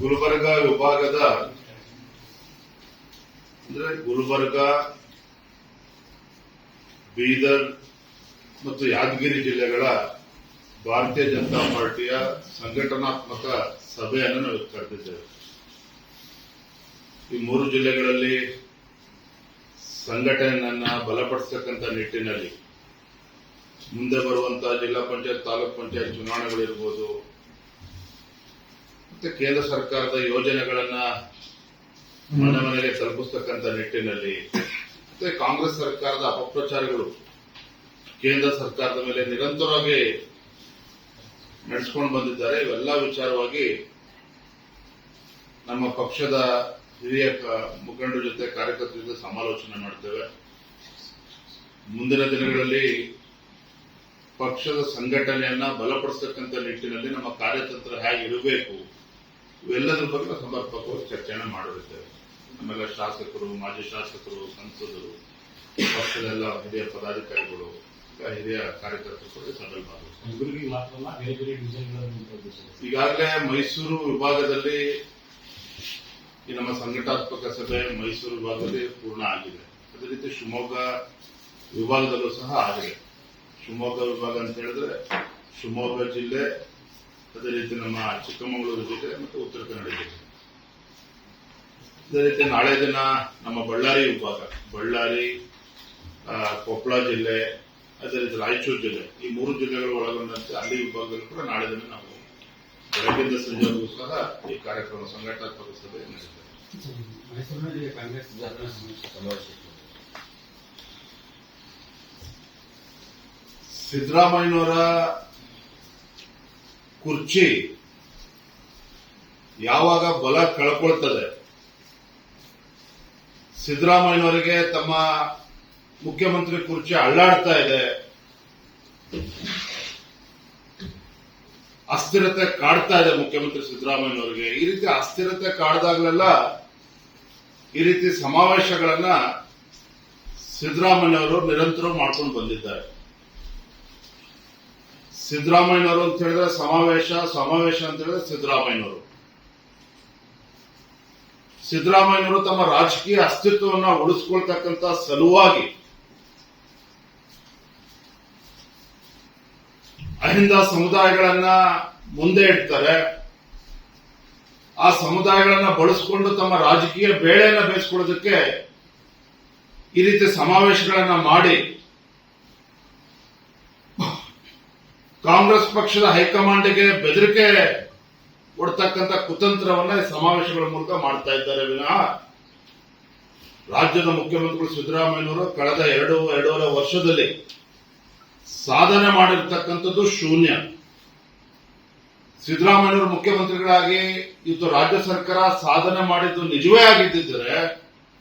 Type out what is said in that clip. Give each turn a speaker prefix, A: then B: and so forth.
A: ಗುಲ್ಬರ್ಗ ವಿಭಾಗದ ಅಂದ್ರೆ ಗುಲ್ಬರ್ಗ, ಬೀದರ್ ಮತ್ತು ಯಾದಗಿರಿ ಜಿಲ್ಲೆಗಳ ಭಾರತೀಯ ಜನತಾ ಪಾರ್ಟಿಯ ಸಂಘಟನಾತ್ಮಕ ಸಭೆಯನ್ನು ನಾವು ಕರೆದಿದ್ದೇವೆ. ಈ ಮೂರು ಜಿಲ್ಲೆಗಳಲ್ಲಿ ಸಂಘಟನೆಯನ್ನ ಬಲಪಡಿಸತಕ್ಕಂಥ ನಿಟ್ಟಿನಲ್ಲಿ ಮುಂದೆ ಬರುವಂತಹ ಜಿಲ್ಲಾ ಪಂಚಾಯತ್, ತಾಲೂಕ್ ಪಂಚಾಯತ್ ಚುನಾವಣೆಗಳಿರ್ಬೋದು, ಮತ್ತೆ ಕೇಂದ್ರ ಸರ್ಕಾರದ ಯೋಜನೆಗಳನ್ನ ಮನೆ ಮನೆಗೆ ತಲುಪಿಸ್ತಕ್ಕಂಥ ನಿಟ್ಟಿನಲ್ಲಿ, ಮತ್ತೆ ಕಾಂಗ್ರೆಸ್ ಸರ್ಕಾರದ ಅಪಪ್ರಚಾರಗಳು ಕೇಂದ್ರ ಸರ್ಕಾರದ ಮೇಲೆ ನಿರಂತರವಾಗಿ ನಡೆಸಿಕೊಂಡು ಬಂದಿದ್ದಾರೆ. ಇವೆಲ್ಲ ವಿಚಾರವಾಗಿ ನಮ್ಮ ಪಕ್ಷದ ಹಿರಿಯ ಮುಖಂಡರ ಜೊತೆ, ಕಾರ್ಯಕರ್ತರ ಜೊತೆ ಸಮಾಲೋಚನೆ ಮಾಡ್ತೇವೆ. ಮುಂದಿನ ದಿನಗಳಲ್ಲಿ ಪಕ್ಷದ ಸಂಘಟನೆಯನ್ನ ಬಲಪಡಿಸತಕ್ಕಂಥ ನಿಟ್ಟಿನಲ್ಲಿ ನಮ್ಮ ಕಾರ್ಯತಂತ್ರ ಹೇಗಿರಬೇಕು ಇವೆಲ್ಲದರ ಬಗ್ಗೆ ಸಮರ್ಪಕವಾಗಿ ಚರ್ಚೆಯನ್ನು ಮಾಡಲಿದ್ದೇವೆ. ನಮ್ಮೆಲ್ಲ ಶಾಸಕರು, ಮಾಜಿ ಶಾಸಕರು, ಸಂಸದರು, ಪಕ್ಷದೆಲ್ಲ ಹಿರಿಯ ಪದಾಧಿಕಾರಿಗಳು, ಹಿರಿಯ ಕಾರ್ಯಕರ್ತರು ಕೂಡ ಸಭೆಯಲ್ಲಿ ಭಾಗವಹಿಸುತ್ತಾರೆ. ಈಗಾಗಲೇ ಮೈಸೂರು ವಿಭಾಗದಲ್ಲಿ ಈ ನಮ್ಮ ಸಂಘಟನಾತ್ಮಕ ಸಭೆ ಮೈಸೂರು ವಿಭಾಗದಲ್ಲಿ ಪೂರ್ಣ ಆಗಿದೆ. ಅದೇ ರೀತಿ ಶಿವಮೊಗ್ಗ ವಿಭಾಗದಲ್ಲೂ ಸಹ ಆಗಿದೆ. ಶಿವಮೊಗ್ಗ ವಿಭಾಗ ಅಂತ ಹೇಳಿದ್ರೆ ಶಿವಮೊಗ್ಗ ಜಿಲ್ಲೆ, ಅದೇ ರೀತಿ ನಮ್ಮ ಚಿಕ್ಕಮಗಳೂರು ಜಿಲ್ಲೆ ಮತ್ತು ಉತ್ತರ ಕನ್ನಡ ಜಿಲ್ಲೆ. ಅದೇ ರೀತಿ ನಾಳೆ ದಿನ ನಮ್ಮ ಬಳ್ಳಾರಿ ವಿಭಾಗ, ಬಳ್ಳಾರಿ, ಕೊಪ್ಪಳ ಜಿಲ್ಲೆ, ಅದೇ ರೀತಿ ರಾಯಚೂರು ಜಿಲ್ಲೆ, ಈ ಮೂರು ಜಿಲ್ಲೆಗಳು ಒಳಗೊಂಡಂತೆ ಅಲ್ಲಿ ವಿಭಾಗದಲ್ಲಿ ಕೂಡ ನಾಳೆ ದಿನ ನಾವು ಬೆಳಗ್ಗಿಂದ ಸಂಜೆವರೆಗೂ ಸಹ ಈ ಕಾರ್ಯಕ್ರಮ ಸಂಘಟನಾತ್ಮಕ ಸಭೆ ನಡೆಸಿದ್ದೇವೆ.
B: ಮೈಸೂರಿನಲ್ಲಿ ಕಾಂಗ್ರೆಸ್ ಸಮಾವೇಶ
A: ಸಿದ್ದರಾಮಯ್ಯನವರ ಕುರ್ಚಿ ಯಾವಾಗ ಬಲ ಕಳ್ಕೊಳ್ತದೆ, ಸಿದ್ದರಾಮಯ್ಯನವರಿಗೆ ತಮ್ಮ ಮುಖ್ಯಮಂತ್ರಿ ಕುರ್ಚಿ ಅಳ್ಳಾಡ್ತಾ ಇದೆ, ಅಸ್ಥಿರತೆ ಕಾಡ್ತಾ ಇದೆ ಮುಖ್ಯಮಂತ್ರಿ ಸಿದ್ದರಾಮಯ್ಯನವರಿಗೆ, ಈ ರೀತಿ ಅಸ್ಥಿರತೆ ಕಾಡ್ದಾಗಲೆಲ್ಲ ಈ ರೀತಿ ಸಮಾವೇಶಗಳನ್ನ ಸಿದ್ದರಾಮಯ್ಯನವರು ನಿರಂತರ ಮಾಡ್ಕೊಂಡು ಬಂದಿದ್ದಾರೆ. ಸಿದ್ದರಾಮಯ್ಯನವರು ಅಂತ ಹೇಳಿದ್ರೆ ಸಮಾವೇಶ ಅಂತ ಹೇಳಿದ್ರೆ ಸಿದ್ದರಾಮಯ್ಯನವರು ತಮ್ಮ ರಾಜಕೀಯ ಅಸ್ತಿತ್ವವನ್ನು ಉಳಿಸಿಕೊಳ್ತಕ್ಕಂಥ ಸಲುವಾಗಿ ಅಹಿಂದ ಸಮುದಾಯಗಳನ್ನ ಮುಂದೆ ಇಡ್ತಾರೆ. ಆ ಸಮುದಾಯಗಳನ್ನ ಬಳಸಿಕೊಂಡು ತಮ್ಮ ರಾಜಕೀಯ ಬೇಳೆಯನ್ನ ಬೇಯಿಸ್ಕೊಳ್ಳೋದಕ್ಕೆ ಈ ರೀತಿ ಸಮಾವೇಶಗಳನ್ನ ಮಾಡಿ ಕಾಂಗ್ರೆಸ್ ಪಕ್ಷದ ಹೈಕಮಾಂಡ್ಗೆ ಬೆದರಿಕೆ ಕೊಡ್ತಕ್ಕಂಥ ಕುತಂತ್ರವನ್ನ ಈ ಸಮಾವೇಶಗಳ ಮೂಲಕ ಮಾಡ್ತಾ ಇದ್ದಾರೆ ವಿನಃ ರಾಜ್ಯದ ಮುಖ್ಯಮಂತ್ರಿಗಳು ಸಿದ್ದರಾಮಯ್ಯನವರು ಕಳೆದ ಎರಡೂವರೆ ವರ್ಷದಲ್ಲಿ ಸಾಧನೆ ಮಾಡಿರ್ತಕ್ಕಂಥದ್ದು ಶೂನ್ಯ. ಸಿದ್ದರಾಮಯ್ಯನವರು ಮುಖ್ಯಮಂತ್ರಿಗಳಾಗಿ ಇವತ್ತು ರಾಜ್ಯ ಸರ್ಕಾರ ಸಾಧನೆ ಮಾಡಿದ್ದು ನಿಜವೇ ಆಗಿದ್ದರೆ